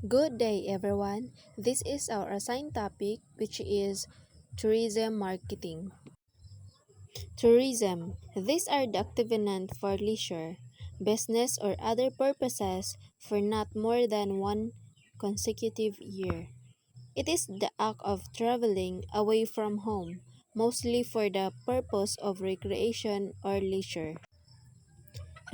Good day, everyone. This is our assigned topic, which is tourism marketing. Tourism. These are the activity for leisure, business, or other purposes for not more than one consecutive year. It is the act of traveling away from home, mostly for the purpose of recreation or leisure.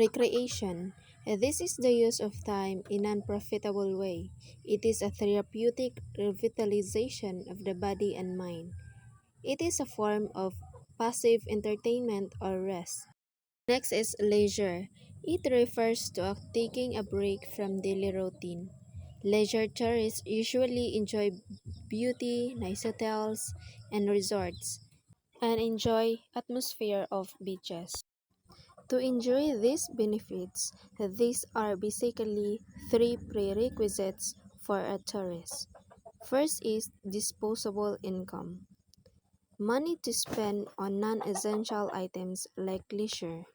Recreation. This is the use of time in an unprofitable way. It is a therapeutic revitalization of the body and mind. It is a form of passive entertainment or rest. Next is leisure. It refers to taking a break from daily routine. Leisure tourists usually enjoy beauty, nice hotels, and resorts, and enjoy atmosphere of beaches. To enjoy these benefits, these are basically three prerequisites for a tourist. First is disposable income, money to spend on non-essential items like leisure.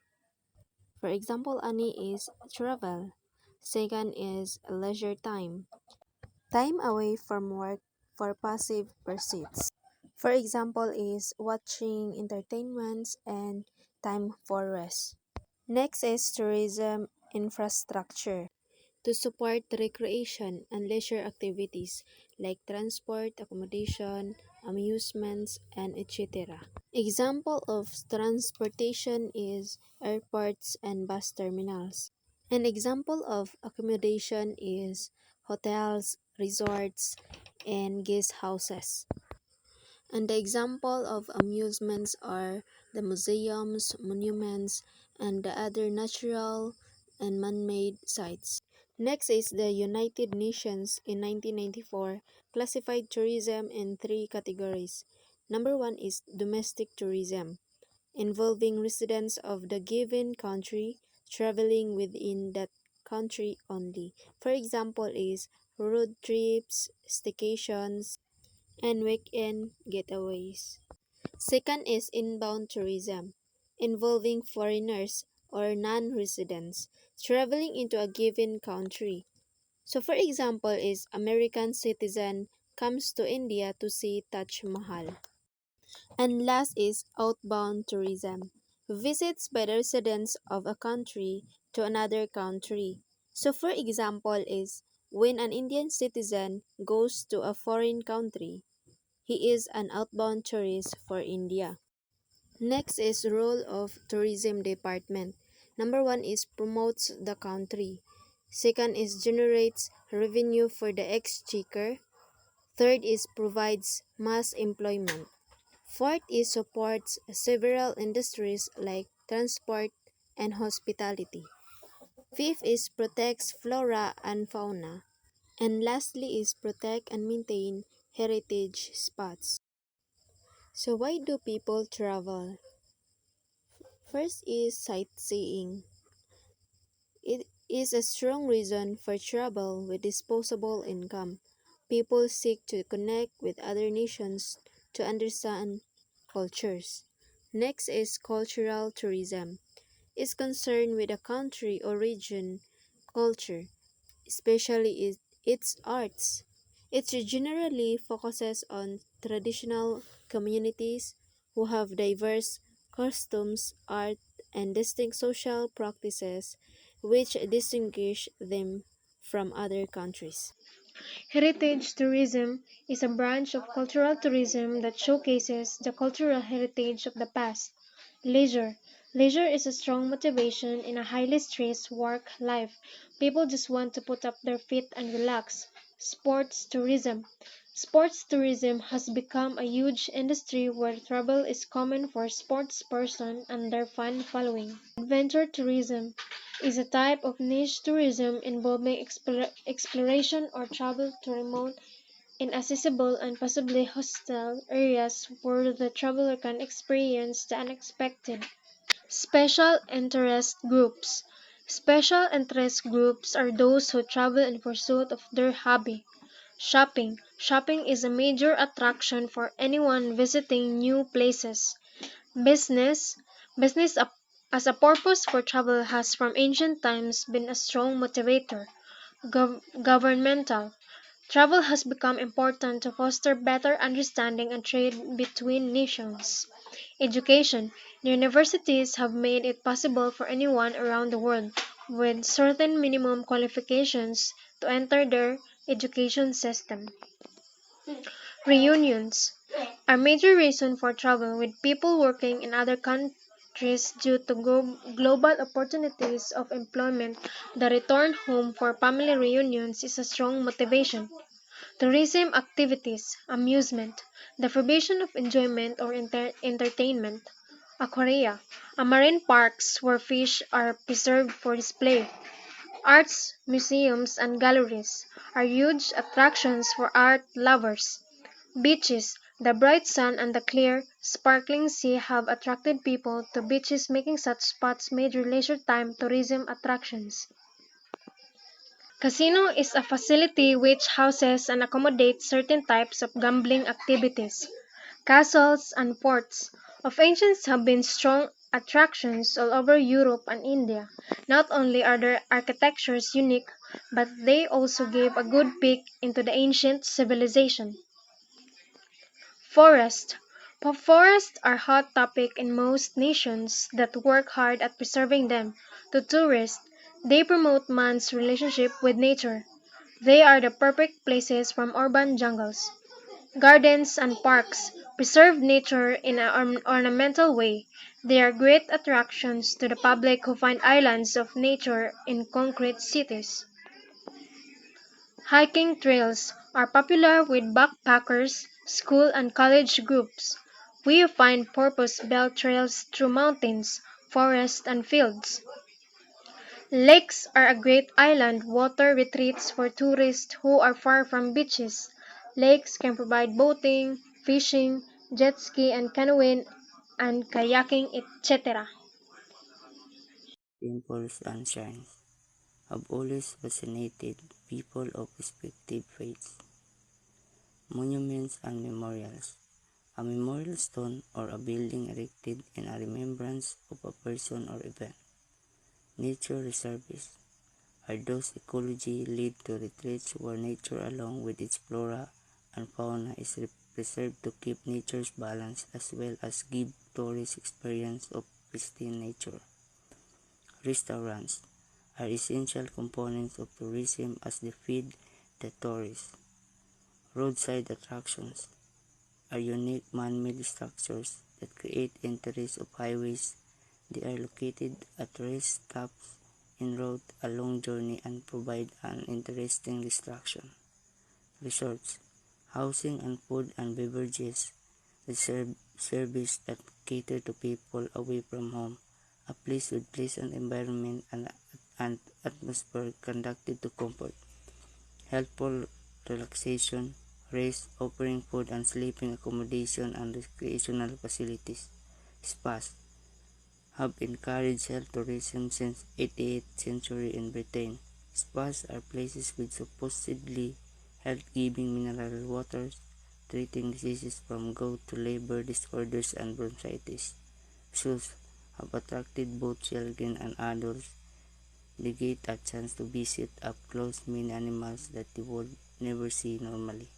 For example, ani is travel. Second is leisure time, time away from work for passive pursuits. For example, is watching entertainments and time for rest. Next is tourism infrastructure to support recreation and leisure activities like transport, accommodation, amusements, and etc. Example of transportation is airports and bus terminals. An example of accommodation is hotels, resorts, and guest houses. And the example of amusements are the museums, monuments, and the other natural and man-made sites. Next is the United Nations in 1994 classified tourism in three categories. Number one is domestic tourism, involving residents of the given country traveling within that country only. For example is road trips, staycations, and weekend getaways. Second is inbound tourism, involving foreigners or non-residents traveling into a given country. So for example is American citizen comes to India to see Taj Mahal. And last is outbound tourism, visits by the residents of a country to another country. So for example is when an Indian citizen goes to a foreign country, he is an outbound tourist for India. Next is role of tourism department. Number one is promotes the country. Second is generates revenue for the exchequer. Third is provides mass employment. Fourth is supports several industries like transport and hospitality. Fifth is protects flora and fauna. And lastly is protect and maintain heritage spots. So why do people travel? First is sightseeing. It is a strong reason for travel with disposable income. People seek to connect with other nations to understand cultures. Next is cultural tourism. Is concerned with a country or region culture, especially its arts. It generally focuses on traditional communities who have diverse customs, art, and distinct social practices which distinguish them from other countries. Heritage tourism is a branch of cultural tourism that showcases the cultural heritage of the past. Leisure. Leisure is a strong motivation in a highly stressed work life. People just want to put up their feet and relax. Sports tourism. Sports tourism has become a huge industry where travel is common for sports person and their fan following. Adventure tourism is a type of niche tourism involving exploration or travel to remote, inaccessible, and possibly hostile areas where the traveler can experience the unexpected. Special interest groups. Special interest groups are those who travel in pursuit of their hobby. Shopping. Shopping is a major attraction for anyone visiting new places. Business. As a purpose for travel has from ancient times been a strong motivator. Governmental. Travel has become important to foster better understanding and trade between nations. Education. The universities have made it possible for anyone around the world with certain minimum qualifications to enter their education system. Reunions are major reason for travel with people working in other countries due to global opportunities of employment. The return home for family reunions is a strong motivation. Tourism activities, amusement, the provision of enjoyment or entertainment. Aquaria, a marine parks where fish are preserved for display. Arts, museums, and galleries are huge attractions for art lovers. Beaches, the bright sun and the clear, sparkling sea have attracted people to beaches, making such spots major leisure time tourism attractions. Casino is a facility which houses and accommodates certain types of gambling activities. Castles and forts of ancients have been strong attractions all over Europe and India. Not only are their architectures unique, but they also give a good peek into the ancient civilization. Forest. Forests are hot topic in most nations that work hard at preserving them. To tourists, they promote man's relationship with nature. They are the perfect places from urban jungles. Gardens and parks preserve nature in an ornamental way. They are great attractions to the public who find islands of nature in concrete cities. Hiking trails are popular with backpackers, school and college groups. We find purpose-built trails through mountains, forests and fields. Lakes are a great island water retreats for tourists who are far from beaches. Lakes can provide boating, fishing, jet ski and canoeing and kayaking, etc. Temples and shrines have always fascinated people of respective faiths. Monuments and memorials. A memorial stone or a building erected in a remembrance of a person or event. Nature reserves are those ecology lead to retreats where nature along with its flora and fauna is preserved to keep nature's balance as well as give tourists experience of pristine nature. Restaurants are essential components of tourism as they feed the tourists. Roadside attractions are unique man-made structures that create interest of highways. They are located at rest stops en route a long journey and provide an interesting distraction. Resorts, housing and food and beverages reserve service that cater to people away from home, a place with pleasant environment and atmosphere conducive to comfort, helpful relaxation, rest, offering food and sleeping accommodation and recreational facilities. Spas have encouraged health tourism since 88th century in Britain. Spas are places with supposedly health-giving mineral waters, treating diseases from gout to labor disorders and bronchitis. Zoos have attracted both children and adults. They get a chance to visit up close many animals that they would never see normally.